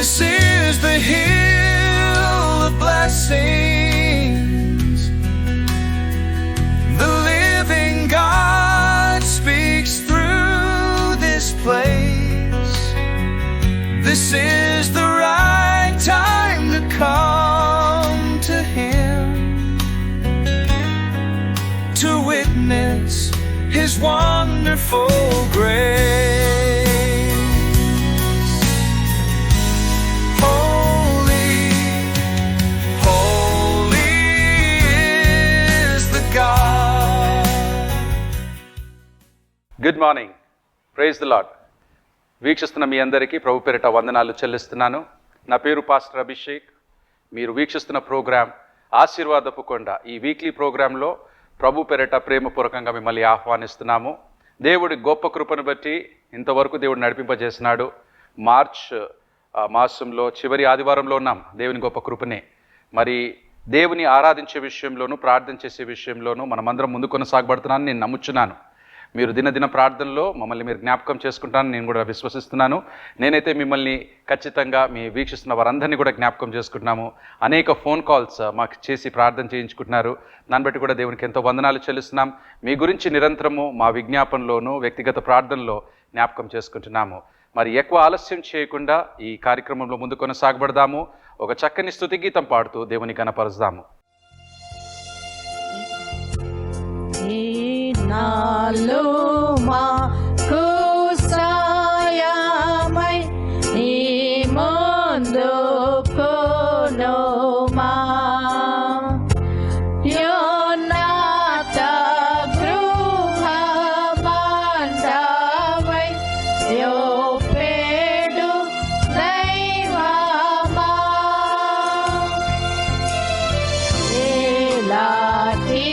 This is the hill of blessings. The living God speaks through this place. This is the right time to come to Him, to witness His wonderful grace. Holy, holy is the God. Good morning, praise the Lord. వీక్షిస్తున్న మీ అందరికీ ప్రభు పేరిట వందనాలు చెల్లిస్తున్నాను. నా పేరు pastor Abhishek. మీరు వీక్షిస్తున్న ప్రోగ్రాం ఆశీర్వాదపు కొండ. ఈ వీక్లీ ప్రోగ్రాంలో ప్రభు పేరిట ప్రేమపూర్వకంగా మిమ్మల్ని ఆహ్వానిస్తున్నాము. దేవుడి గొప్ప కృపను బట్టి ఇంతవరకు దేవుడు నడిపింపజేసినాడు. మార్చ్ మాసంలో చివరి ఆదివారంలో ఉన్నాం. దేవుని గొప్ప కృపనే. మరి దేవుని ఆరాధించే విషయంలోనూ ప్రార్థన చేసే విషయంలోనూ మనమందరం ముందు కొనసాగబడుతున్నాను నేను నమ్ముచున్నాను. మీరు దినదిన ప్రార్థనలో మమ్మల్ని మీరు జ్ఞాపకం చేసుకుంటానని నేను కూడా విశ్వసిస్తున్నాను. నేనైతే మిమ్మల్ని ఖచ్చితంగా మీ వీక్షిస్తున్న వారందరినీ కూడా జ్ఞాపకం చేసుకుంటున్నాము. అనేక ఫోన్ కాల్స్ మాకు చేసి ప్రార్థన చేయించుకుంటున్నారు. దాన్ని బట్టి కూడా దేవునికి ఎంతో వందనాలు చెల్లిస్తున్నాం. మీ గురించి నిరంతరము మా విజ్ఞాపనలోనూ వ్యక్తిగత ప్రార్థనలో జ్ఞాపకం చేసుకుంటున్నాము. మరి ఎక్కువ ఆలస్యం చేయకుండా ఈ కార్యక్రమంలో ముందు కొనసాగబడదాము. ఒక చక్కని స్తుతి గీతం పాడుతూ దేవుని కనపరుస్తాము. నాలో మాకు సాయమై నీ ముందుకొనుమా. యోన్నత గృహమందవై యోపేడు దైవమా. ఏలాటి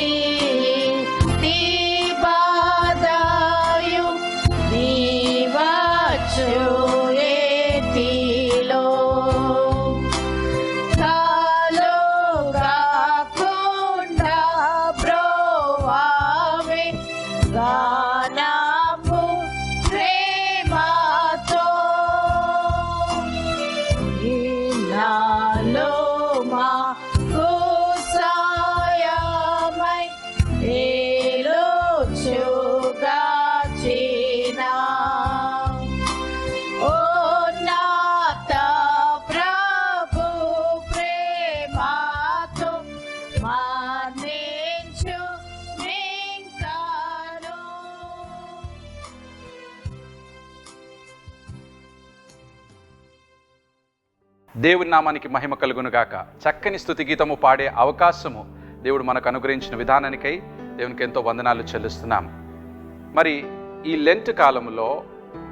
దేవుని నామానికి మహిమ కలుగును గాక. చక్కని స్తుతి గీతము పాడే అవకాశము దేవుడు మనకు అనుగ్రహించిన విధానానికై దేవునికి ఎంతో వందనాలు చెల్లిస్తున్నాం. మరి ఈ లెంట్ కాలంలో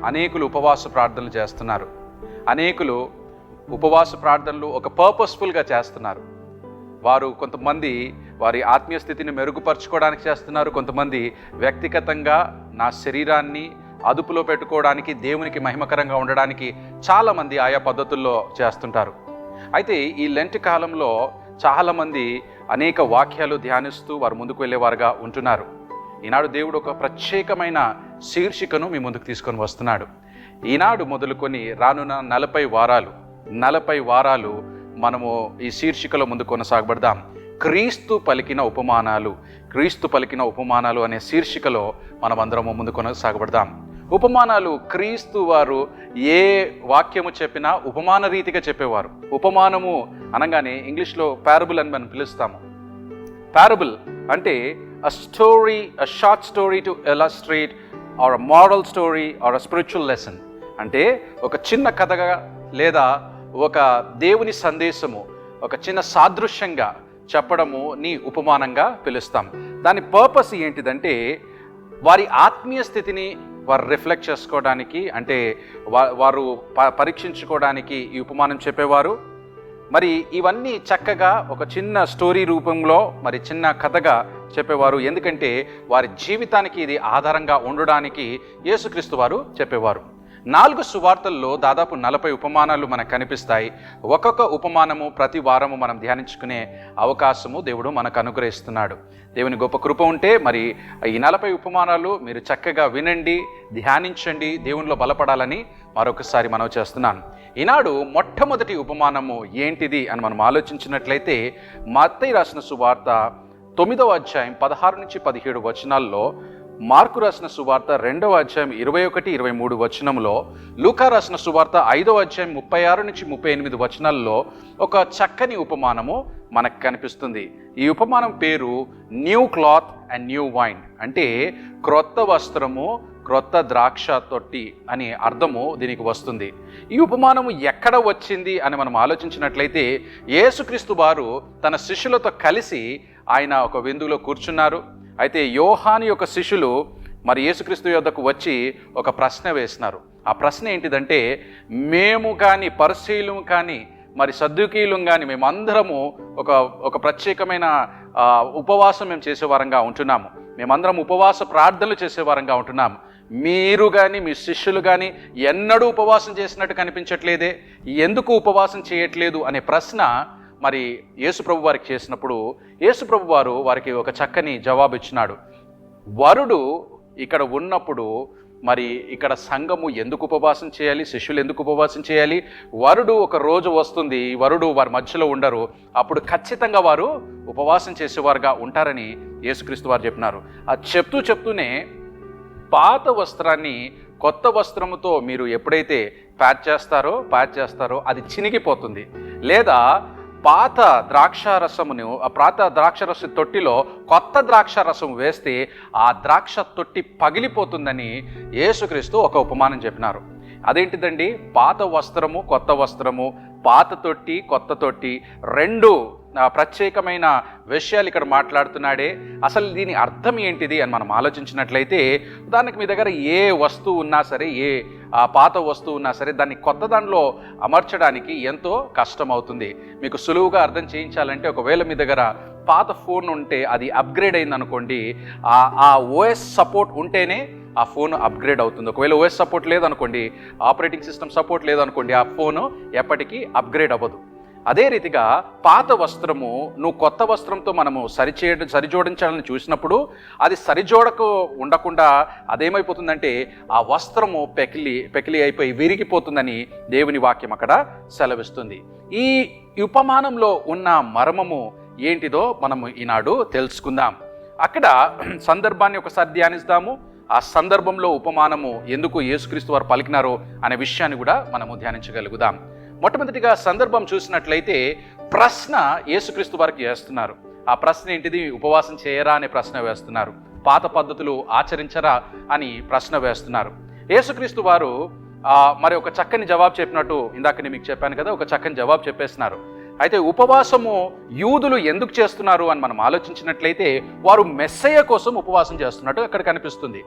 అనేకులు ఉపవాస ప్రార్థనలు చేస్తున్నారు. అనేకులు ఉపవాస ప్రార్థనలు ఒక పర్పస్ఫుల్గా చేస్తున్నారు. వారు కొంతమంది వారి ఆత్మీయ స్థితిని మెరుగుపరచుకోవడానికి చేస్తున్నారు. కొంతమంది వ్యక్తిగతంగా నా శరీరాన్ని అదుపులో పెట్టుకోవడానికి, దేవునికి మహిమకరంగా ఉండడానికి చాలామంది ఆయా పద్ధతుల్లో చేస్తుంటారు. అయితే ఈ లెంట్ కాలంలో చాలామంది అనేక వాక్యాలు ధ్యానిస్తూ వారు ముందుకు వెళ్ళేవారుగా ఉంటున్నారు. ఈనాడు దేవుడు ఒక ప్రత్యేకమైన శీర్షికను మీ ముందుకు తీసుకొని వస్తున్నాడు. ఈనాడు మొదలుకొని రానున్న 40 వారాలు మనము ఈ శీర్షికలో ముందు కొనసాగబడదాం. క్రీస్తు పలికిన ఉపమానాలు అనే శీర్షికలో మనమందరము ముందు కొనసాగబడదాం. ఉపమానాలు క్రీస్తు వారు ఏ వాక్యము చెప్పినా ఉపమాన రీతిగా చెప్పేవారు. ఉపమానము అనగానే ఇంగ్లీష్లో పారబుల్ అని మనం పిలుస్తాము. పారబుల్ అంటే a short story to illustrate or a moral story or a spiritual lesson. అంటే ఒక చిన్న కథగా లేదా ఒక దేవుని సందేశము ఒక చిన్న సాదృశ్యంగా చెప్పడము నీ ఉపమానంగా పిలుస్తాం. దాని పర్పస్ ఏంటిదంటే వారి ఆత్మీయ స్థితిని వారు రిఫ్లెక్ట్ చేసుకోవడానికి, అంటే వారు పరీక్షించుకోవడానికి ఈ ఉపమానం చెప్పేవారు. మరి ఇవన్నీ చక్కగా ఒక చిన్న స్టోరీ రూపంలో మరి చిన్న కథగా చెప్పేవారు. ఎందుకంటే వారి జీవితానికి ఇది ఆధారంగా ఉండడానికి యేసుక్రీస్తు వారు చెప్పేవారు. 4 సువార్తల్లో దాదాపు 40 ఉపమానాలు మనకు కనిపిస్తాయి. ఒక్కొక్క ఉపమానము ప్రతి వారము మనం ధ్యానించుకునే అవకాశము దేవుడు మనకు అనుగ్రహిస్తున్నాడు. దేవుని గొప్ప కృప ఉంటే మరి ఈ 40 ఉపమానాలు మీరు చక్కగా వినండి, ధ్యానించండి, దేవునిలో బలపడాలని మరొకసారి మనవి చేస్తున్నాను. ఈనాడు మొట్టమొదటి ఉపమానము ఏంటిది అని మనం ఆలోచించినట్లయితే మత్తయి రాసిన సువార్త 9వ అధ్యాయం 16 నుంచి 17 వచనాల్లో, మార్కు రాసిన సువార్త 2వ అధ్యాయం 21, 23 వచనంలో, లూకా రాసిన సువార్త 5వ అధ్యాయం 36 నుంచి 38 వచనాల్లో ఒక చక్కని ఉపమానము మనకు కనిపిస్తుంది. ఈ ఉపమానం పేరు new cloth and new wine, అంటే క్రొత్త వస్త్రము క్రొత్త ద్రాక్ష తొట్టి అని అర్థము దీనికి వస్తుంది. ఈ ఉపమానము ఎక్కడ వచ్చింది అని మనం ఆలోచించినట్లయితే యేసుక్రీస్తు వారు తన శిష్యులతో కలిసి ఆయన ఒక విందులో కూర్చున్నారు. అయితే యోహాను యొక్క శిష్యులు మరి యేసుక్రీస్తు యొద్దకు వచ్చి ఒక ప్రశ్న వేసినారు. ఆ ప్రశ్న ఏంటిదంటే, మేము కానీ పరిసయ్యులం కానీ మరి సద్దూకీయులం కానీ మేమందరము ఒక ప్రత్యేకమైన ఉపవాసం మేము చేసేవారంగా ఉంటున్నాము, మేమందరం ఉపవాస ప్రార్థనలు చేసేవారంగా ఉంటున్నాము, మీరు కానీ మీ శిష్యులు కానీ ఎన్నడూ ఉపవాసం చేసినట్టు కనిపించట్లేదే, ఎందుకు ఉపవాసం చేయట్లేదు అనే ప్రశ్న మరి యేసుప్రభు వారికి చేసినప్పుడు యేసుప్రభు వారు వారికి ఒక చక్కని జవాబు ఇచ్చినాడు. వరుడు ఇక్కడ ఉన్నప్పుడు మరి ఇక్కడ సంఘము ఎందుకు ఉపవాసం చేయాలి, శిష్యులు ఎందుకు ఉపవాసం చేయాలి? వరుడు ఒక రోజు వస్తుంది, వరుడు వారి మధ్యలో ఉండరు, అప్పుడు ఖచ్చితంగా వారు ఉపవాసం చేసేవారుగా ఉంటారని యేసుక్రీస్తు వారు చెప్పినారు. అది చెప్తూనే పాత వస్త్రాన్ని కొత్త వస్త్రముతో మీరు ఎప్పుడైతే ప్యాచ్ చేస్తారో అది చినిగిపోతుంది, లేదా పాత ద్రాక్షారసమును పాత ద్రాక్షరస తొట్టిలో కొత్త ద్రాక్షారసం వేస్తే ఆ ద్రాక్ష తొట్టి పగిలిపోతుందని యేసుక్రీస్తు ఒక ఉపమానం చెప్పినారు. అదేంటిదండి? పాత వస్త్రము కొత్త వస్త్రము, పాత తొట్టి కొత్త తొట్టి, రెండు ప్రత్యేకమైన విషయాలు ఇక్కడ మాట్లాడుతున్నాడే. అసలు దీని అర్థం ఏంటిది అని మనం ఆలోచించినట్లయితే, దానికి మీ దగ్గర ఏ వస్తువు ఉన్నా సరే, ఏ పాత వస్తువు ఉన్నా సరే, దాన్ని కొత్త దానిలో అమర్చడానికి ఎంతో కష్టం అవుతుంది. మీకు సులువుగా అర్థం చేయించాలంటే, ఒకవేళ మీ దగ్గర పాత ఫోన్ ఉంటే అది అప్గ్రేడ్ అయింది అనుకోండి, ఆ ఓఎస్ సపోర్ట్ ఉంటేనే ఆ ఫోన్ అప్గ్రేడ్ అవుతుంది. ఒకవేళ ఓఎస్ సపోర్ట్ లేదనుకోండి, ఆపరేటింగ్ సిస్టమ్ సపోర్ట్ లేదనుకోండి, ఆ ఫోను ఎప్పటికీ అప్గ్రేడ్ అవ్వదు. అదే రీతిగా పాత వస్త్రము నువ్వు కొత్త వస్త్రంతో మనము సరిజోడించాలని చూసినప్పుడు అది సరిజోడకు ఉండకుండా అదేమైపోతుందంటే ఆ వస్త్రము పెకిలి అయిపోయి విరిగిపోతుందని దేవుని వాక్యం అక్కడ సెలవిస్తుంది. ఈ ఉపమానంలో ఉన్న మర్మము ఏంటిదో మనము ఈనాడు తెలుసుకుందాం. అక్కడ సందర్భాన్ని ఒకసారి ధ్యానిస్తాము. ఆ సందర్భంలో ఉపమానము ఎందుకు యేసుక్రీస్తు వారు పలికినారో అనే విషయాన్ని కూడా మనము ధ్యానించగలుగుదాం. మొట్టమొదటిగా సందర్భం చూసినట్లయితే ప్రశ్న యేసుక్రీస్తు వారికి వేస్తున్నారు. ఆ ప్రశ్న ఏంటిది? ఉపవాసం చేయరా అనే ప్రశ్న వేస్తున్నారు. పాత పద్ధతులు ఆచరించరా అని ప్రశ్న వేస్తున్నారు. యేసుక్రీస్తు వారు మరి ఒక చక్కని జవాబు చెప్పినట్టు ఇందాక నేను మీకు చెప్పాను కదా, ఒక చక్కని జవాబు చెప్పేస్తున్నారు. అయితే ఉపవాసము యూదులు ఎందుకు చేస్తున్నారు అని మనం ఆలోచించినట్లయితే, వారు మెస్సయ్య కోసం ఉపవాసం చేస్తున్నట్టు అక్కడ కనిపిస్తుంది.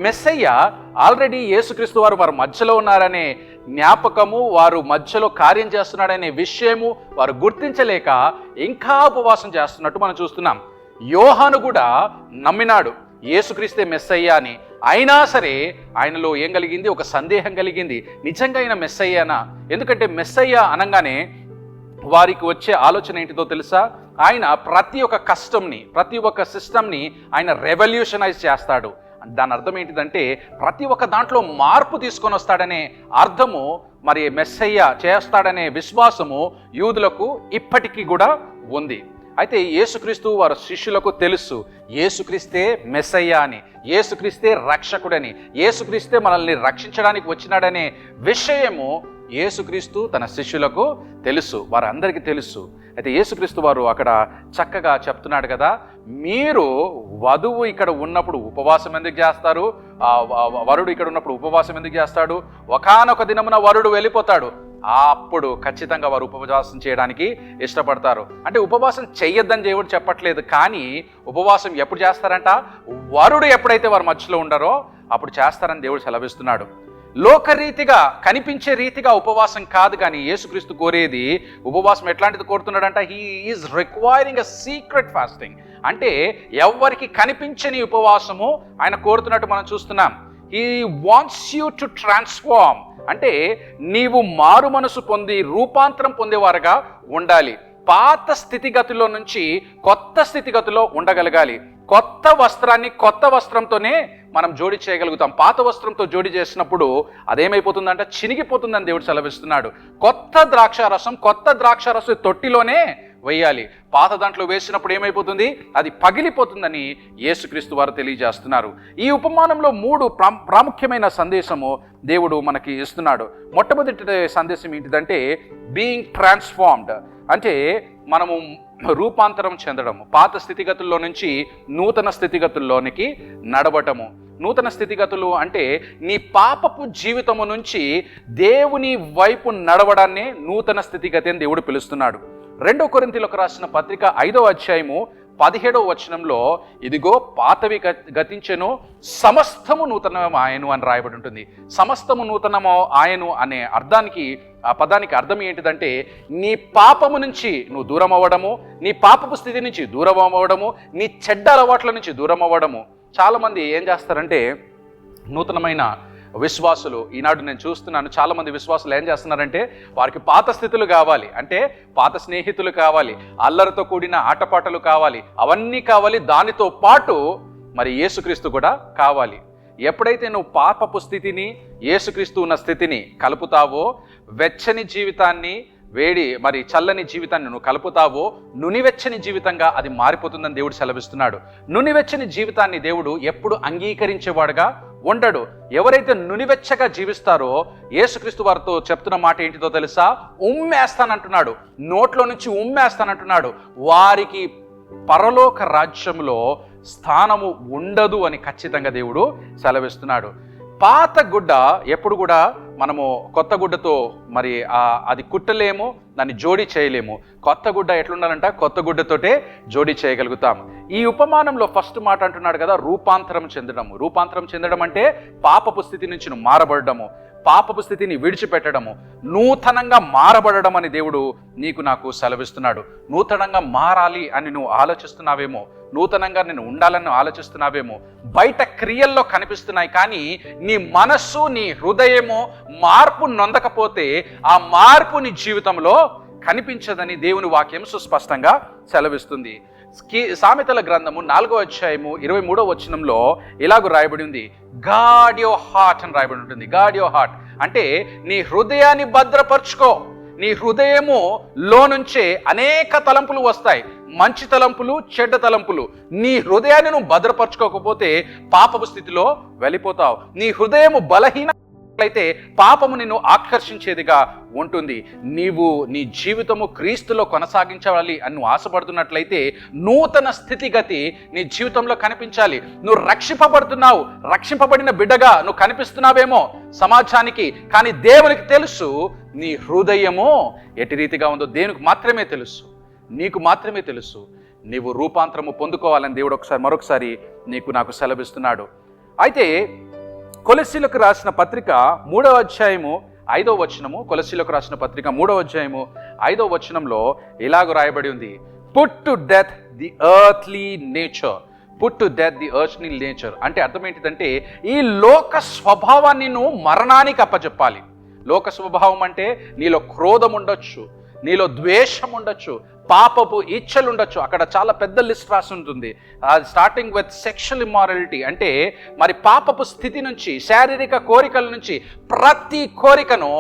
మెస్సయ్య ఆల్రెడీ యేసుక్రీస్తు వారు వారి మధ్యలో ఉన్నారనే జ్ఞాపకము, వారు మధ్యలో కార్యం చేస్తున్నాడనే విషయము వారు గుర్తించలేక ఇంకా ఉపవాసం చేస్తున్నట్టు మనం చూస్తున్నాం. యోహాను కూడా నమ్మినాడు యేసుక్రీస్తే మెస్సయ్య అని. అయినా సరే ఆయనలో ఏం కలిగింది? ఒక సందేహం కలిగింది, నిజంగా ఆయన మెస్సయ్యనా? ఎందుకంటే మెస్సయ్య అనగానే వారికి వచ్చే ఆలోచన ఏంటిదో తెలుసా? ఆయన ప్రతి ఒక్క కస్టమ్ని, ప్రతి ఒక్క సిస్టమ్ని ఆయన రెవల్యూషనైజ్ చేస్తాడు. దాని అర్థం ఏంటిదంటే ప్రతి ఒక్క దాంట్లో మార్పు తీసుకొని వస్తాడనే అర్థము. మరి మెస్సయ్య చేస్తాడనే విశ్వాసము యూదులకు ఇప్పటికీ కూడా ఉంది. అయితే యేసుక్రీస్తు వారి శిష్యులకు తెలుసు, యేసుక్రీస్తే మెస్సయ్య అని, యేసుక్రీస్తే రక్షకుడని, యేసుక్రీస్తే మనల్ని రక్షించడానికి వచ్చినాడనే విషయము యేసుక్రీస్తు తన శిష్యులకు తెలుసు, వారందరికీ తెలుసు. అయితే యేసుక్రీస్తు వారు అక్కడ చక్కగా చెప్తున్నాడు కదా, మీరు వధువు ఇక్కడ ఉన్నప్పుడు ఉపవాసం ఎందుకు చేస్తారు? వరుడు ఇక్కడ ఉన్నప్పుడు ఉపవాసం ఎందుకు చేస్తాడు? ఒకానొక దినమున వరుడు వెళ్ళిపోతాడు, అప్పుడు ఖచ్చితంగా వారు ఉపవాసం చేయడానికి ఇష్టపడతారు. అంటే ఉపవాసం చెయ్యొద్దని దేవుడు చెప్పట్లేదు, కానీ ఉపవాసం ఎప్పుడు చేస్తారంట? వరుడు ఎప్పుడైతే వారి మధ్యలో ఉండరో అప్పుడు చేస్తారని దేవుడు సెలవిస్తున్నాడు. లోకరీతిగా కనిపించే రీతిగా ఉపవాసం కాదు, కానీ యేసుక్రీస్తు కోరేది ఉపవాసం ఎట్లాంటిది కోరుతున్నాడంట? He is requiring a secret fasting. అంటే ఎవరికి కనిపించని ఉపవాసము ఆయన కోరుతున్నట్టు మనం చూస్తున్నాం. He wants you to transform. అంటే నీవు మారు మనసు పొంది రూపాంతరం పొందేవారుగా ఉండాలి. పాత స్థితిగతిలో నుంచి కొత్త స్థితిగతిలో ఉండగలగాలి. కొత్త వస్త్రాన్ని కొత్త వస్త్రంతోనే మనం జోడి చేయగలుగుతాం. పాత వస్త్రంతో జోడి చేసినప్పుడు అదేమైపోతుందంటే చినిగిపోతుందని దేవుడు సెలవిస్తున్నాడు. కొత్త ద్రాక్షారసం తొట్టిలోనే వేయాలి. పాత దాంట్లో వేసినప్పుడు ఏమైపోతుంది? అది పగిలిపోతుందని యేసుక్రీస్తు వారు తెలియజేస్తున్నారు. ఈ ఉపమానంలో 3 ప్రాముఖ్యమైన సందేశము దేవుడు మనకి ఇస్తున్నాడు. మొట్టమొదటి సందేశం ఏంటిదంటే బీయింగ్ ట్రాన్స్ఫార్మ్డ్, అంటే మనము రూపాంతరం చెందడము, పాత స్థితిగతుల్లో నుంచి నూతన స్థితిగతుల్లోనికి నడవటము. నూతన స్థితిగతులు అంటే నీ పాపపు జీవితము నుంచి దేవుని వైపు నడవడాన్నే నూతన స్థితిగతి అని దేవుడు పిలుస్తున్నాడు. 2 కొరింథీయులకు రాసిన పత్రిక 5వ అధ్యాయము 17వ వచనంలో ఇదిగో పాతవి గతించెను, సమస్తము నూతనము ఆయను అని రాయబడి ఉంటుంది. సమస్తము నూతనము ఆయను అనే ఆ పదానికి అర్థం ఏంటిదంటే నీ పాపము నుంచి నువ్వు దూరం అవ్వడము, నీ పాపపు స్థితి నుంచి దూరం అవ్వడము, నీ చెడ్డ అలవాట్ల నుంచి దూరం అవ్వడము. చాలామంది ఏం చేస్తారంటే నూతనమైన విశ్వాసులు, ఈనాడు నేను చూస్తున్నాను చాలామంది విశ్వాసులు ఏం చేస్తున్నారంటే వారికి పాత స్థితులు కావాలి, అంటే పాత స్నేహితులు కావాలి, అల్లరితో కూడిన ఆటపాటలు కావాలి, అవన్నీ కావాలి. దానితో పాటు మరి యేసుక్రీస్తు కూడా కావాలి. ఎప్పుడైతే నువ్వు పాపపు స్థితిని యేసుక్రీస్తు ఉన్న స్థితిని కలుపుతావో, వెచ్చని జీవితాన్ని మరి చల్లని జీవితాన్ని నువ్వు కలుపుతావో, నునివెచ్చని జీవితంగా అది మారిపోతుందని దేవుడు సెలవిస్తున్నాడు. నునివెచ్చని జీవితాన్ని దేవుడు ఎప్పుడు అంగీకరించేవాడుగా ఉండడు. ఎవరైతే నునివెచ్చగా జీవిస్తారో యేసుక్రీస్తు వారితో చెప్తున్న మాట ఏంటిదో తెలుసా? ఉమ్మేస్తానంటున్నాడు, నోట్లో నుంచి ఉమ్మేస్తానంటున్నాడు. వారికి పరలోక రాజ్యంలో స్థానము ఉండదు అని ఖచ్చితంగా దేవుడు సెలవిస్తున్నాడు. పాత గుడ్డ ఎప్పుడు కూడా మనము కొత్త గుడ్డతో మరి అది కుట్టలేము, దాన్ని జోడీ చేయలేము. కొత్త గుడ్డ ఎట్లుండాలంట? కొత్త గుడ్డతోటే జోడీ చేయగలుగుతాం. ఈ ఉపమానంలో ఫస్ట్ మాట అంటున్నాడు కదా, రూపాంతరం చెందడము. రూపాంతరం చెందడం అంటే పాపపు స్థితి నుంచి నువ్వు మారబడము, పాపపు స్థితిని విడిచిపెట్టడము, నూతనంగా మారబడడం అని దేవుడు నీకు నాకు సెలవిస్తున్నాడు. నూతనంగా మారాలి అని నువ్వు ఆలోచిస్తున్నావేమో, నూతనంగా నేను ఉండాలని ఆలోచిస్తున్నావేమో, బయట క్రియల్లో కనిపిస్తున్నాయి, కానీ నీ మనస్సు నీ హృదయము మార్పు నొందకపోతే ఆ మార్పు నీ జీవితంలో కనిపించదని దేవుని వాక్యం సుస్పష్టంగా సెలవిస్తుంది. సామెతల గ్రంథము 4వ అధ్యాయము 23వ వచనంలో ఇలాగ రాయబడి ఉంది, గార్డ్ యువర్ హార్ట్ అని రాయబడి ఉంటుంది. గార్డ్ యువర్ హార్ట్ అంటే నీ హృదయాన్ని భద్రపరచుకో. నీ హృదయము లో నుంచే అనేక తలంపులు వస్తాయి, మంచి తలంపులు, చెడ్డ తలంపులు. నీ హృదయాన్ని నువ్వు భద్రపరచుకోకపోతే పాపపు స్థితిలో వెళ్ళిపోతావు. నీ హృదయము బలహీన అయితే పాపము నిన్ను ఆకర్షించేదిగా ఉంటుంది. నీవు నీ జీవితము క్రీస్తులో కొనసాగించాలి అని నువ్వు ఆశపడుతున్నట్లయితే నూతన స్థితిగతి నీ జీవితంలో కనిపించాలి. నువ్వు రక్షింపబడుతున్నావు, రక్షింపబడిన బిడ్డగా నువ్వు కనిపిస్తున్నావేమో సమాజానికి, కానీ దేవునికి తెలుసు నీ హృదయము ఎట్టి రీతిగా ఉందో. దేవునికి మాత్రమే తెలుసు, నీకు మాత్రమే తెలుసు. నీవు రూపాంతరము పొందుకోవాలని దేవుడు మరొకసారి నీకు నాకు సెలవిస్తున్నాడు. అయితే కొలస్సీలకు రాసిన పత్రిక 3వ అధ్యాయము 5వ వచనము, కొలస్సీలకు రాసిన పత్రిక 3వ అధ్యాయము 5వ వచనంలో ఇలాగ రాయబడి ఉంది, put to death the earthly nature. Put to death the earthly nature అంటే అర్థం ఏంటిదంటే ఈ లోక స్వభావాన్ని నువ్వు మరణానికి అప్పచెప్పాలి. లోక స్వభావం అంటే నీలో క్రోధం ఉండొచ్చు, నీలో ద్వేషం ఉండొచ్చు, పాపపు ఇచ్చలు ఉండొచ్చు. అక్కడ చాలా పెద్ద లిస్ట్ రాసి ఉంటుంది. స్టార్టింగ్ విత్ సెక్షువల్ ఇమ్మారలిటీ అంటే మరి పాపపు స్థితి నుంచి, శారీరక కోరికల నుంచి ప్రతి కోరికను,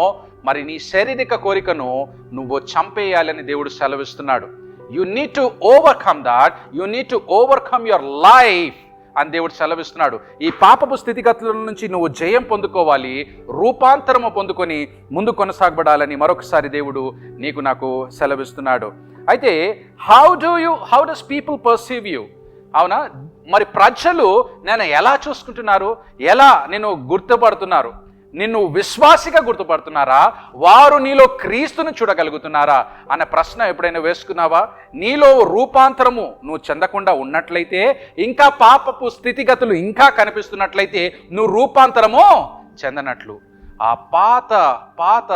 మరి నీ శారీరక కోరికను నువ్వు చంపేయాలని దేవుడు సెలవిస్తున్నాడు. You need to overcome that, you need to overcome your life అని దేవుడు సెలవిస్తున్నాడు. ఈ పాపపు స్థితిగతుల నుంచి నువ్వు జయం పొందుకోవాలి, రూపాంతరము పొందుకొని ముందు కొనసాగబడాలని మరొకసారి దేవుడు నీకు నాకు సెలవిస్తున్నాడు. అయితే how does people perceive you? అవునా, మరి ప్రజలు నేను ఎలా చూసుకుంటున్నారు, ఎలా నేను గుర్తుపడుతున్నారు? నిన్ను విశ్వాసిగా గుర్తుపడుతున్నారా? వారు నీలో క్రీస్తును చూడగలుగుతున్నారా అనే ప్రశ్న ఎప్పుడైనా వేసుకున్నావా? నీలో రూపాంతరము నువ్వు చెందకుండా ఉన్నట్లయితే, ఇంకా పాపపు స్థితిగతులు ఇంకా కనిపిస్తున్నట్లయితే నువ్వు రూపాంతరము చెందనట్లు. ఆ పాత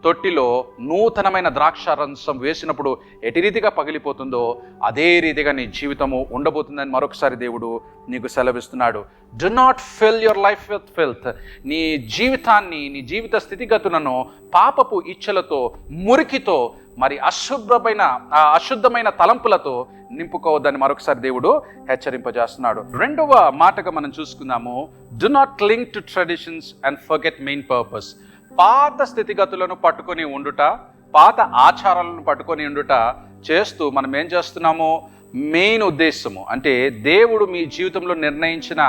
తొట్టిలో నూతనమైన ద్రాక్షారసం వేసినప్పుడు ఎటు రీతిగా పగిలిపోతుందో అదే రీతిగా నీ జీవితము ఉండబోతుందని మరొకసారి దేవుడు నీకు సెలవిస్తున్నాడు. Do not fill your life with filth. నీ జీవితాన్ని, నీ జీవిత స్థితిగతులను పాపపు ఇచ్చలతో, మురికితో, మరి అశుద్ధమైన తలంపులతో నింపుకోవద్దని మరొకసారి దేవుడు హెచ్చరింపజేస్తున్నాడు. రెండవ మాటగా మనం చూసుకుందాము, do not cling to traditions and forget main purpose. పాత స్థితిగతులను పట్టుకొని ఉండుట, పాత ఆచారాలను పట్టుకొని ఉండుట చేస్తూ మనం ఏం చేస్తున్నాము, మెయిన్ ఉద్దేశము అంటే దేవుడు మీ జీవితంలో నిర్ణయించిన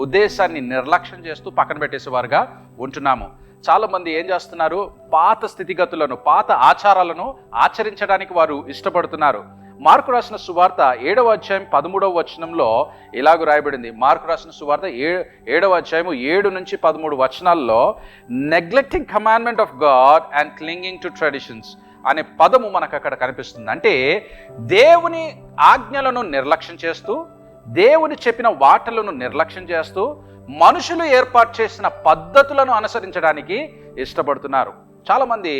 ఉద్దేశాన్ని నిర్లక్ష్యం చేస్తూ పక్కన పెట్టేసేవారుగా ఉంటున్నాము. చాలామంది ఏం చేస్తున్నారు, పాత స్థితిగతులను, పాత ఆచారాలను ఆచరించడానికి వారు ఇష్టపడుతున్నారు. మార్కు రాసిన సువార్త 7వ అధ్యాయం 13వ వచనంలో ఇలాగ రాయబడింది. మార్కు రాసిన సువార్త 7వ అధ్యాయం 7 నుంచి 13 వచనాల్లో neglecting commandment of God and clinging to traditions అనే పదము మనకు అక్కడ కనిపిస్తుంది. అంటే దేవుని ఆజ్ఞలను నిర్లక్ష్యం చేస్తూ, దేవుని చెప్పిన వాటలను నిర్లక్ష్యం చేస్తూ, మనుషులు ఏర్పాటు చేసిన పద్ధతులను అనుసరించడానికి ఇష్టపడుతున్నారు. చాలామంది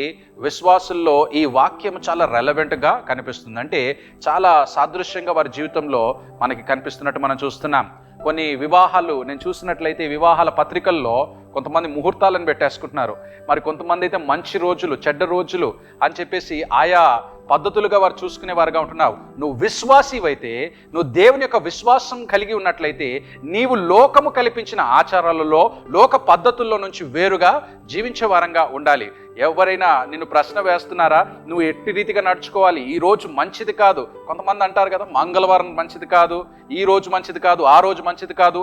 విశ్వాసుల్లో ఈ వాక్యం చాలా రెలవెంట్గా కనిపిస్తుంది. అంటే చాలా సాదృశ్యంగా వారి జీవితంలో మనకి కనిపిస్తున్నట్టు మనం చూస్తున్నాం. కొన్ని వివాహాలు నేను చూసినట్లయితే వివాహాల పత్రికల్లో కొంతమంది ముహూర్తాలను పెట్టేసుకుంటున్నారు. మరి కొంతమంది అయితే మంచి రోజులు, చెడ్డ రోజులు అని చెప్పేసి ఆయా పద్ధతులుగా వారు చూసుకునేవారుగా ఉంటున్నావు. నువ్వు విశ్వాసివైతే, నువ్వు దేవుని యొక్క విశ్వాసం కలిగి ఉన్నట్లయితే నీవు లోకము కల్పించిన ఆచారాలలో, లోక పద్ధతుల్లో నుంచి వేరుగా జీవించే వారంగా ఉండాలి. ఎవరైనా నిన్ను ప్రశ్న వేస్తున్నారా, నువ్వు ఎట్టి రీతిగా నడుచుకోవాలి, ఈ రోజు మంచిది కాదు. కొంతమంది అంటారు కదా, మంగళవారం మంచిది కాదు, ఈ రోజు మంచిది కాదు, ఆ రోజు మంచిది కాదు,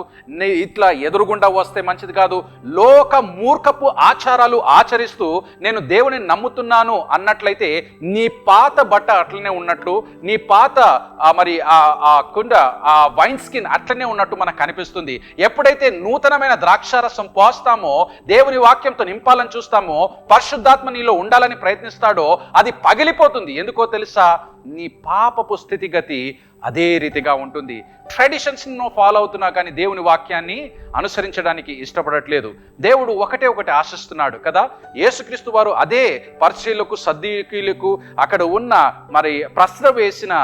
ఇట్లా ఎదురుగుండా వస్తే మంచిది కాదు. లోక మూర్ఖపు ఆచారాలు ఆచరిస్తూ నేను దేవుని నమ్ముతున్నాను అన్నట్లయితే నీ పాత బట్ట అట్లనే ఉన్నట్లు, నీ పాత మరి ఆ కుండ, ఆ వైన్ స్కిన్ అట్లనే ఉన్నట్టు మనకు కనిపిస్తుంది. ఎప్పుడైతే నూతనమైన ద్రాక్షారసం పోస్తామో, దేవుని వాక్యంతో నింపాలని చూస్తామో, పరిశుద్ధాత్మ నీలో ఉండాలని ప్రయత్నిస్తాడో అది పగిలిపోతుంది. ఎందుకో తెలుసా, నీ పాపపు స్థితిగతి అదే రీతిగా ఉంటుంది. ట్రెడిషన్స్ను ఫాలో అవుతున్నా కానీ దేవుని వాక్యాన్ని అనుసరించడానికి ఇష్టపడట్లేదు. దేవుడు ఒకటే ఆశిస్తున్నాడు కదా. యేసుక్రీస్తు వారు అదే పరిసయ్యులకు, సద్దూకీయులకు, అక్కడ ఉన్న మరి ప్రశ్న వేసిన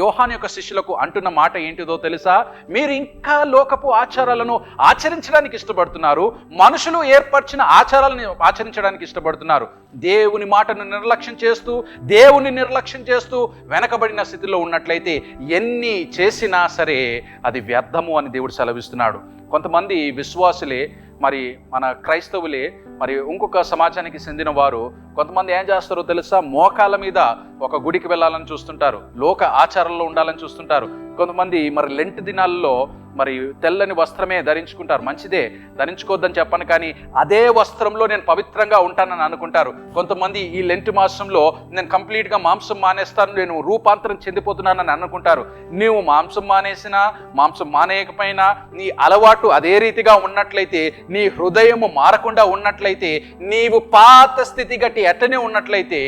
యోహాను యొక్క శిష్యులకు అంటున్న మాట ఏంటిదో తెలుసా, మీరు ఇంకా లోకపు ఆచారాలను ఆచరించడానికి ఇష్టపడుతున్నారు, మనుషులు ఏర్పరిచిన ఆచారాలను ఆచరించడానికి ఇష్టపడుతున్నారు. దేవుని మాటను నిర్లక్ష్యం చేస్తూ, దేవుని నిర్లక్ష్యం చేస్తూ వెనకబడిన స్థితిలో ఉన్నట్లయితే ఎన్ని చేసినా సరే అది వ్యర్థము అని దేవుడు సెలవిస్తున్నాడు. కొంతమంది విశ్వాసులే, మరి మన క్రైస్తవులే, మరి ఇంకొక సమాజానికి చెందిన వారు కొంతమంది ఏం చేస్తారో తెలుసా, మోకాళ్ళ మీద ఒక గుడికి వెళ్ళాలని చూస్తుంటారు, లోక ఆచారంలో ఉండాలని చూస్తుంటారు. కొంతమంది మరి లెంట్ దినాల్లో మరి తెల్లని వస్త్రమే ధరించుకుంటారు. మంచిదే, ధరించుకోవద్దని చెప్పను, కానీ అదే వస్త్రంలో నేను పవిత్రంగా ఉంటానని అనుకుంటారు. కొంతమంది ఈ లెంట్ మాసంలో నేను కంప్లీట్గా మాంసం మానేస్తాను, నేను రూపాంతరం చెందిపోతున్నానని అనుకుంటారు. నీవు మాంసం మానేసినా, మాంసం మానేయకపోయినా, నీ అలవాటు అదే రీతిగా ఉన్నట్లయితే, నీ హృదయము మారకుండా ఉన్నట్లయితే, నీవు పాత స్థితి గట్టి ఎట్టనే ఉన్నట్లయితే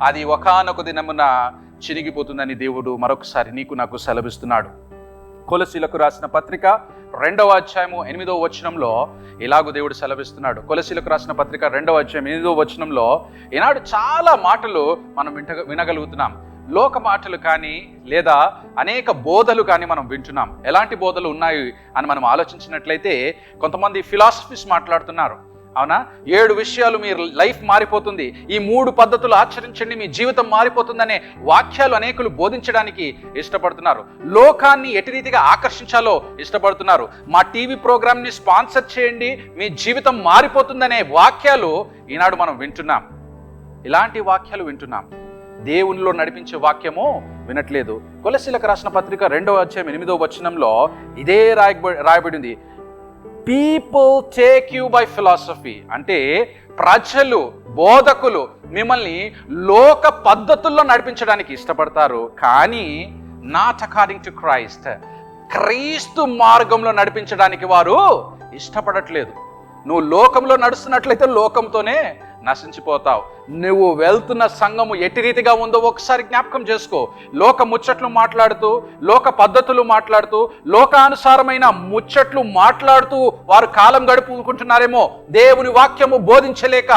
అది ఒకానొక దినమున చినిగిపోతుందని దేవుడు మరొకసారి నీకు నాకు సెలవిస్తున్నాడు. కొలసీలకు రాసిన పత్రిక 2వ అధ్యాయము 8వ వచనంలో ఇలాగూ దేవుడు సెలవిస్తున్నాడు. కొలసీలకు రాసిన పత్రిక 2వ అధ్యాయం 8వ వచనంలో ఈనాడు చాలా మాటలు మనం వినగలుగుతున్నాం. లోక మాటలు కానీ లేదా అనేక బోధలు కానీ మనం వింటున్నాం. ఎలాంటి బోధలు ఉన్నాయి అని మనం ఆలోచించినట్లయితే కొంతమంది ఫిలాసఫీస్ మాట్లాడుతున్నారు. అవునా, 7 విషయాలు మీ లైఫ్ మారిపోతుంది, ఈ 3 పద్ధతులు ఆచరించండి, మీ జీవితం మారిపోతుందనే వాక్యాలు అనేకులు బోధించడానికి ఇష్టపడుతున్నారు. లోకాన్ని ఎటు రీతిగా ఆకర్షించాలో ఇష్టపడుతున్నారు. మా టీవీ ప్రోగ్రామ్ని స్పాన్సర్ చేయండి, మీ జీవితం మారిపోతుందనే వాక్యాలు ఈనాడు మనం వింటున్నాం. ఇలాంటి వాక్యాలు వింటున్నాం, దేవునిలో నడిపించే వాక్యము వినట్లేదు. కొలసీలకు రాసిన పత్రిక 2వ అధ్యాయం 8వ వచనంలో ఇదే రాయబడింది. People take you by philosophy, అంటే ప్రజలు, బోధకులు మిమ్మల్ని లోక పద్ధతుల్లో నడిపించడానికి ఇష్టపడతారు, కానీ నాట్ అకార్డింగ్ టు క్రైస్ట్, క్రీస్తు మార్గంలో నడిపించడానికి వారు ఇష్టపడట్లేదు. నువ్వు లోకంలో నడుస్తున్నట్లయితే లోకంతోనే నశించిపోతావు. నువ్వు వెళ్తున్న సంఘము ఎట్టి రీతిగా ఉందో ఒకసారి జ్ఞాపకం చేసుకో. లోక ముచ్చట్లు మాట్లాడుతూ, లోక పద్ధతులు మాట్లాడుతూ, లోకానుసారమైన ముచ్చట్లు మాట్లాడుతూ వారు కాలం గడుపుకుంటున్నారేమో, దేవుని వాక్యము బోధించలేక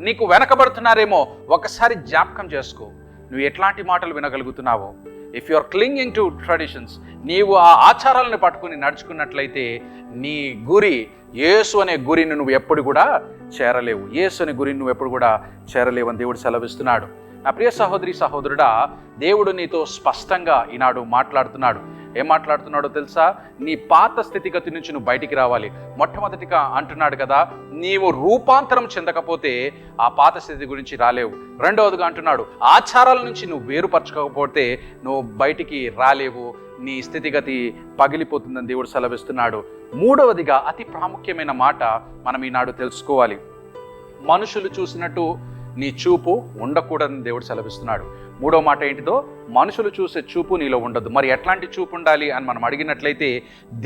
నీకు వెనకబడుతున్నారేమో. ఒకసారి జ్ఞాపకం చేసుకో, నువ్వు ఎట్లాంటి మాటలు వినగలుగుతున్నావో. If you are clinging to traditions, నీవు ఆ ఆచారాలను పట్టుకుని నడుచుకున్నట్లయితే నీ గురి, యేసు అనే గురిని నువ్వు ఎప్పుడు కూడా చేరలేవు. యేసు అనే గురిని నువ్వు ఎప్పుడు కూడా చేరలేవు అని దేవుడు సెలవిస్తున్నాడు. నా ప్రియ సహోదరి సహోదరుడా, దేవుడు నీతో స్పష్టంగా ఈనాడు మాట్లాడుతున్నాడు. ఏం మాట్లాడుతున్నాడో తెలుసా? నీ పాత స్థితిగతి నుంచి నువ్వు బయటికి రావాలి. మొట్టమొదటిగా అంటున్నాడు కదా, నీవు రూపాంతరం చెందకపోతే ఆ పాత స్థితి గురించి రాలేవు. రెండవదిగా అంటున్నాడు, ఆచారాల నుంచి నువ్వు వేరుపరచుకోకపోతే నువ్వు బయటికి రాలేవు, నీ స్థితిగతి పగిలిపోతుందని దేవుడు సెలవిస్తున్నాడు. మూడవదిగా అతి ప్రాముఖ్యమైన మాట మనం ఈనాడు తెలుసుకోవాలి. మనుషులు చూసినట్టు నీ చూపు ఉండకూడదని దేవుడు సెలవిస్తున్నాడు. మూడో మాట ఏంటిదో, మనుషులు చూసే చూపు నీలో ఉండదు. మరి ఎట్లాంటి చూపు ఉండాలి అని మనం అడిగినట్లయితే,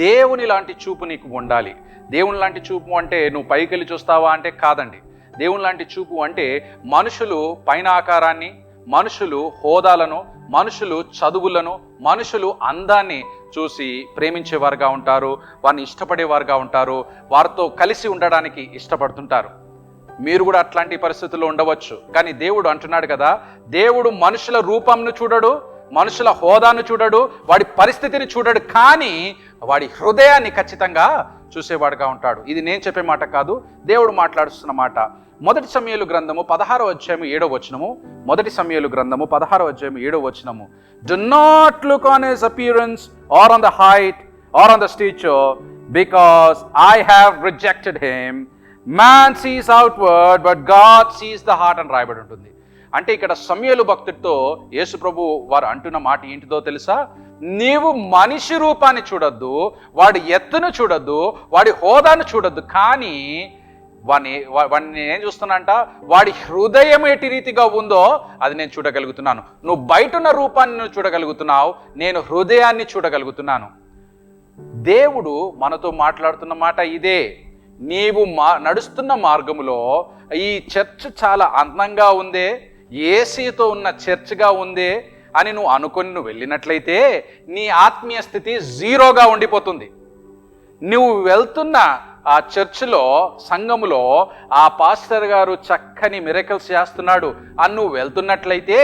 దేవుని లాంటి చూపు నీకు ఉండాలి. దేవుని లాంటి చూపు అంటే నువ్వు పైకి వెళ్ళి చూస్తావా అంటే కాదండి. దేవుని లాంటి చూపు అంటే మనుషులు పైన ఆకారాన్ని, మనుషులు హోదాలను, మనుషులు చదువులను, మనుషులు అందాన్ని చూసి ప్రేమించేవారుగా ఉంటారు, వారిని ఇష్టపడేవారుగా ఉంటారు, వారితో కలిసి ఉండడానికి ఇష్టపడుతుంటారు. మీరు కూడా అట్లాంటి పరిస్థితుల్లో ఉండవచ్చు. కానీ దేవుడు అంటున్నాడు కదా, దేవుడు మనుషుల రూపంను చూడడు, మనుషుల హోదాను చూడడు, వాడి పరిస్థితిని చూడడు, కానీ వాడి హృదయాన్ని ఖచ్చితంగా చూసేవాడుగా ఉంటాడు. ఇది నేను చెప్పే మాట కాదు, దేవుడు మాట్లాడుతున్న మాట. మొదటి సమూయేలు గ్రంథము 16వ అధ్యాయం 7వ వచనము. మొదటి సమూయేలు గ్రంథము 16వ అధ్యాయం 7వ వచనము. Do not look on his appearance or on the height or on the stature, because I have rejected him. Man sees outward, but God sees the heart అని రాయబడి ఉంటుంది. అంటే ఇక్కడ సమూయేలు భక్తుడితో యేసు ప్రభు వారు అంటున్న మాట ఏంటిదో తెలుసా? నీవు మనిషి రూపాన్ని చూడొద్దు, వాడి ఎత్తును చూడొద్దు, వాడి హోదాను చూడొద్దు, కానీ వాడిని నేను చూస్తున్నానంట, వాడి హృదయం ఎట్టి రీతిగా ఉందో అది నేను చూడగలుగుతున్నాను. నువ్వు బయట ఉన్న రూపాన్ని నువ్వు చూడగలుగుతున్నావు, నేను హృదయాన్ని చూడగలుగుతున్నాను. దేవుడు మనతో మాట్లాడుతున్న మాట ఇదే. నీవు నడుస్తున్న మార్గములో ఈ చర్చ్ చాలా అందంగా ఉందే, యేసుతో ఉన్న చర్చ్గా ఉందే అని నువ్వు అనుకొని నువ్వు వెళ్ళినట్లయితే నీ ఆత్మీయ స్థితి జీరోగా ఉండిపోతుంది. నువ్వు వెళ్తున్న ఆ చర్చిలో, సంఘములో ఆ పాస్టర్ గారు చక్కని మిరకల్స్ చేస్తున్నాడు అని నువ్వు వెళ్తున్నట్లయితే,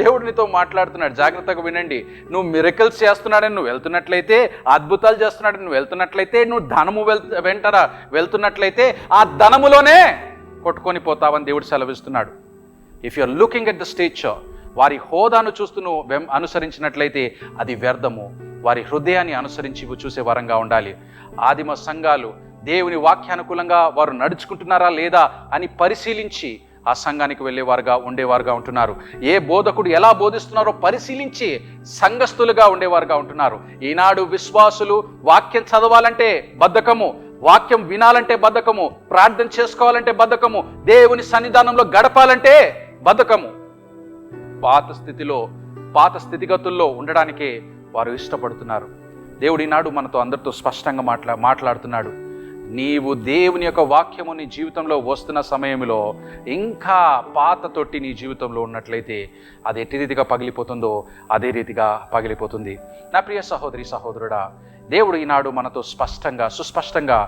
దేవుడు నీతో మాట్లాడుతున్నాడు, జాగ్రత్తగా వినండి. నువ్వు మిరకల్స్ చేస్తున్నాడని నువ్వు వెళ్తున్నట్లయితే, అద్భుతాలు చేస్తున్నాడని నువ్వు వెళ్తున్నట్లయితే, నువ్వు ధనము వెంటరా వెళ్తున్నట్లయితే ఆ ధనములోనే కొట్టుకొని పోతావని దేవుడు సెలవిస్తున్నాడు. If you are looking at the stature, వారి హోదాను చూస్తూ నువ్వు అనుసరించినట్లయితే అది వ్యర్థము. వారి హృదయాన్ని అనుసరించి చూసే వరంగా ఉండాలి. ఆదిమ సంఘాలు దేవుని వాక్యానుకూలంగా వారు నడుచుకుంటున్నారా లేదా అని పరిశీలించి ఆ సంఘానికి వెళ్ళేవారుగా ఉండేవారుగా ఉంటున్నారు. ఏ బోధకుడు ఎలా బోధిస్తున్నారో పరిశీలించి సంఘస్థులుగా ఉండేవారుగా ఉంటున్నారు. ఈనాడు విశ్వాసులు వాక్యం చదవాలంటే బద్ధకము, వాక్యం వినాలంటే బద్ధకము, ప్రార్థన చేసుకోవాలంటే బద్ధకము, దేవుని సన్నిధానంలో గడపాలంటే బద్ధకము. పాత స్థితిగతుల్లో ఉండడానికే వారు ఇష్టపడుతున్నారు. దేవుడు ఈనాడు మనతో అందరితో స్పష్టంగా మాట్లాడుతున్నాడు. నీవు దేవుని యొక్క వాక్యము నీ జీవితంలో వస్తున్న సమయంలో ఇంకా పాత తొట్టి నీ జీవితంలో ఉన్నట్లయితే అది ఎట్టి రీతిగా పగిలిపోతుందో అదే రీతిగా పగిలిపోతుంది. నా ప్రియ సహోదరి సహోదరుడా, దేవుడు ఈనాడు మనతో సుస్పష్టంగా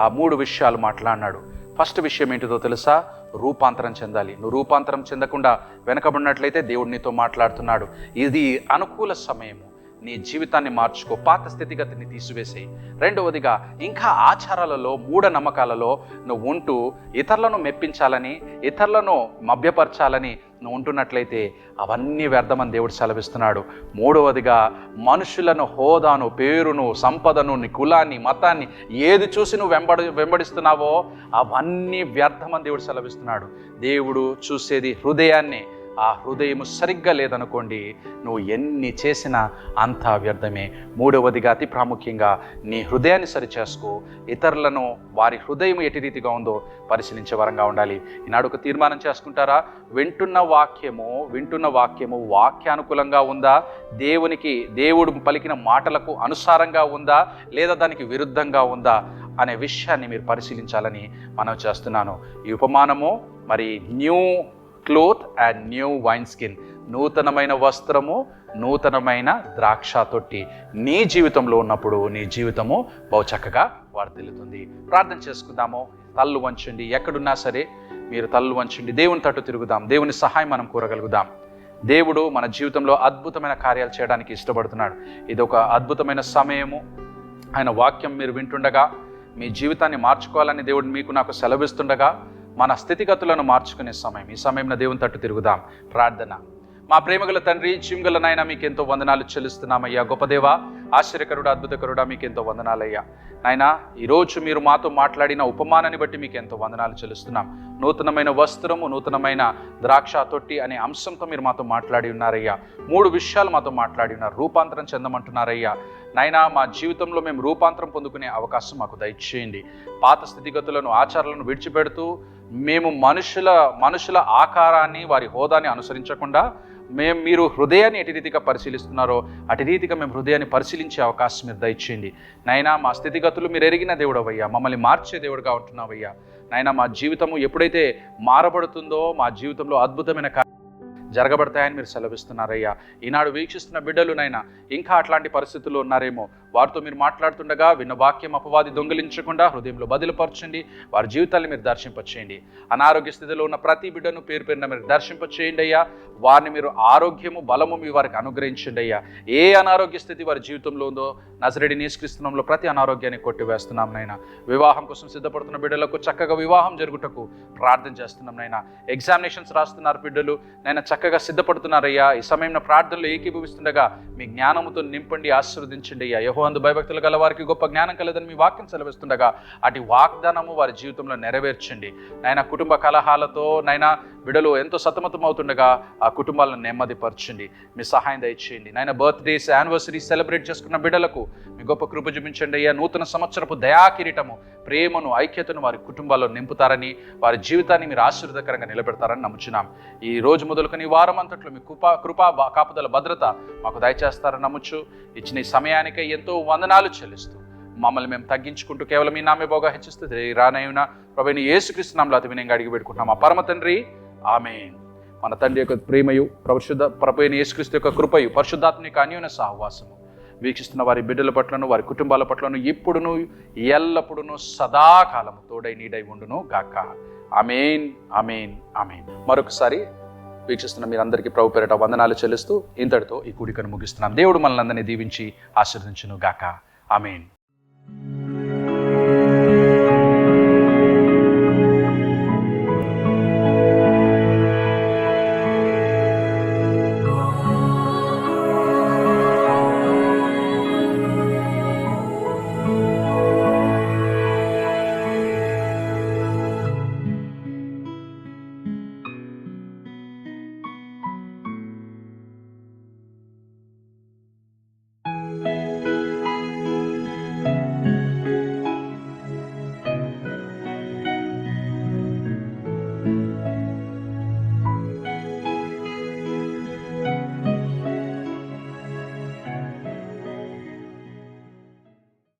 ఆ 3 విషయాలు మాట్లాడినాడు. ఫస్ట్ విషయం ఏంటిదో తెలుసా? రూపాంతరం చెందాలి. నువ్వు రూపాంతరం చెందకుండా వెనకబడినట్లయితే దేవుడు నీతో మాట్లాడుతున్నాడు. ఇది అనుకూల సమయము, నీ జీవితాన్ని మార్చుకో, పాత స్థితిగతిని తీసివేసేయి. రెండవదిగా, ఇంకా ఆచారాలలో, మూఢనమ్మకాలలో నువ్వు ఉంటూ ఇతరులను మెప్పించాలని, ఇతరులను మభ్యపరచాలని నువ్వు ఉంటున్నట్లయితే అవన్నీ వ్యర్థమని దేవుడు సెలవిస్తున్నాడు. మూడవదిగా, మనుషులను, హోదాను, పేరును, సంపదను, నీ కులాన్ని, మతాన్ని ఏది చూసి నువ్వు వెంబడిస్తున్నావో అవన్నీ వ్యర్థమని దేవుడు సెలవిస్తున్నాడు. దేవుడు చూసేది హృదయాన్ని. ఆ హృదయము సరిగ్గా లేదనుకోండి, నువ్వు ఎన్ని చేసినా అంతా వ్యర్థమే. మూడవదిగా, అతి ప్రాముఖ్యంగా, నీ హృదయాన్ని సరిచేసుకో. ఇతరులను వారి హృదయం ఎట్టి రీతిగా ఉందో పరిశీలించే వరంగా ఉండాలి. ఈనాడు ఒక తీర్మానం చేసుకుంటారా? వింటున్న వాక్యము వాక్యానుకూలంగా ఉందా? దేవుడు పలికిన మాటలకు అనుసారంగా ఉందా? లేదా దానికి విరుద్ధంగా ఉందా? అనే విషయాన్ని మీరు పరిశీలించాలని మనం చేస్తున్నాను. ఈ ఉపమానము మరి new cloth and new wine skin, నూతనమైన వస్త్రము, నూతనమైన ద్రాక్ష తొట్టి నీ జీవితంలో ఉన్నప్పుడు నీ జీవితము బహు చక్కగా వర్ధిల్లుతుంది. ప్రార్థన చేసుకుందాము. తల్లు వంచండి, ఎక్కడున్నా సరే మీరు తల్లు వంచండి. దేవుని తట్టు తిరుగుదాం, దేవుని సహాయం మనం కోరగలుగుదాం. దేవుడు మన జీవితంలో అద్భుతమైన కార్యాలు చేయడానికి ఇష్టపడుతున్నాడు. ఇది ఒక అద్భుతమైన సమయము. ఆయన వాక్యం మీరు వింటుండగా మీ జీవితాన్ని మార్చుకోవాలని దేవుడు మీకు నాకు సెలవిస్తుండగా మన స్థితిగతులను మార్చుకునే సమయం. ఈ సమయంలో దేవుని తట్టు తిరుగుదాం. ప్రార్థన. మా ప్రేమగల తండ్రి, జీవగల నాయన, మీకు ఎంతో వందనాలు చెల్లిస్తున్నామయ్యా. గొప్ప దేవా, ఆశ్చర్యకరుడా, అద్భుతకరుడా, మీకు ఎంతో వందనాలయ్యా. నాయనా, ఈరోజు మీరు మాతో మాట్లాడిన ఉపమానాన్ని బట్టి మీకు ఎంతో వందనాలు చెల్లిస్తున్నాం. నూతనమైన వస్త్రము, నూతనమైన ద్రాక్ష తొట్టి అనే అంశంతో మీరు మాతో మాట్లాడి ఉన్నారయ్యా. 3 విషయాలు మాతో మాట్లాడి ఉన్నారు. రూపాంతరం చెందమంటున్నారయ్యా. నాయనా, మా జీవితంలో మేము రూపాంతరం పొందుకునే అవకాశం మాకు దయచేయండి. పాత స్థితిగతులను, ఆచారాలను విడిచిపెడుతూ మేము మనుషుల ఆకారాన్ని, వారి హోదాని అనుసరించకుండా మీరు హృదయాన్ని ఎటు రీతిగా పరిశీలిస్తున్నారో అటు రీతిగా మేము హృదయాన్ని పరిశీలించే అవకాశం మీరు దయచేయండి. నాయనా, మా స్థితిగతులు మీరు ఎరిగిన దేవుడవయ్యా, మమ్మల్ని మార్చే దేవుడుగా ఉంటున్నావయ్యా. నాయనా, మా జీవితము ఎప్పుడైతే మారబడుతుందో మా జీవితంలో అద్భుతమైన జరగబడతాయని మీరు సెలవిస్తున్నారయ్యా. ఈనాడు వీక్షిస్తున్న బిడ్డలు నైనా ఇంకా అట్లాంటి పరిస్థితుల్లో ఉన్నారేమో, వారితో మీరు మాట్లాడుతుండగా విన్న వాక్యం అపవాది దొంగిలించకుండా హృదయంలో బదిలిపరచండి. వారి జీవితాన్ని మీరు దర్శింపచేయండి. అనారోగ్య స్థితిలో ఉన్న ప్రతి బిడ్డను పేరు పేరున మీరు దర్శింపచేయండి అయ్యా. వారిని మీరు ఆరోగ్యము, బలము మీ వారికి అనుగ్రహించండి అయ్యా. ఏ అనారోగ్య స్థితి వారి జీవితంలో ఉందో నజరేయుడైన యేసుక్రీస్తు నామములో ప్రతి అనారోగ్యాన్ని కొట్టివేస్తున్నాం నైనా. వివాహం కోసం సిద్ధపడుతున్న బిడ్డలకు చక్కగా వివాహం జరుగుటకు ప్రార్థన చేస్తున్నాం నైనా. ఎగ్జామినేషన్స్ రాస్తున్నారు బిడ్డలు నైనా, చక్కగా సిద్ధపడుతున్నారయ్యా. ఈ సమయంలో ప్రార్థనలు ఏకీభవిస్తుండగా మీ జ్ఞానముతో నింపండి, ఆశీర్వదించండి అయ్యా. యెహోవాయందు భయభక్తులు గల వారికి గొప్ప జ్ఞానం కలదని మీ వాక్యం సెలవిస్తుండగా అటు వాగ్దానము వారి జీవితంలో నెరవేర్చండి నైనా. కుటుంబ కలహాలతో నైనా బిడ్డలు ఎంతో సతమతం అవుతుండగా ఆ కుటుంబాలను నెమ్మదిపరచండి. మీ సహాయం దయచేయండి నైనా. బర్త్డేస్, యానివర్సరీ సెలబ్రేట్ చేసుకున్న బిడ్డలకు మీ గొప్ప కృప చూపించండి అయ్యా. నూతన సంవత్సరపు దయాకిరీటము, ప్రేమను, ఐక్యతను వారి కుటుంబాల్లో నింపుతారని, వారి జీవితాన్ని మీరు ఆశీర్వాదకరంగా నిలబెడతారని నమ్ముచున్నాం. ఈ రోజు మొదలుకొని వారం అంతట్లో మీ కృపా కాపుదల, భద్రత మాకు దయచేస్తారని నమ్ముచు ఇచ్చిన ఈ సమయానికై ఎంతో వందనాలు చెల్లిస్తూ మమ్మల్ని మేము తగ్గించుకుంటూ కేవలం మీ నామే బాగా హెచ్చిస్తూ రానయ్యున ప్రభువైన యేసుక్రీస్తు నామములో అతి వినయంగా అడిగి పెట్టుకుంటున్నాం. ఆ పరమ తండ్రి, ఆమేన్. మన తండ్రి యొక్క ప్రేమయు, ప్రభువైన యేసుక్రీస్తు యొక్క కృపయు, పరిశుద్ధాత్మ యొక్క అన్యోన్య సహవాసము వీక్షిస్తున్న వారి బిడ్డల పట్లను, వారి కుటుంబాల పట్లను ఇప్పుడును ఎల్లప్పుడును సదాకాలము తోడై నీడై ఉండును గాక. ఆమేన్, ఆమేన్, ఆమేన్. మరొకసారి వీక్షిస్తున్న మీరందరికీ ప్రభు పేరిట వందనాలు చెల్లిస్తూ ఇంతటితో ఈ కూడికను ముగిస్తున్నాం. దేవుడు మనల్ని అందరినీ దీవించి ఆశీర్వదించును గాక. ఆమేన్.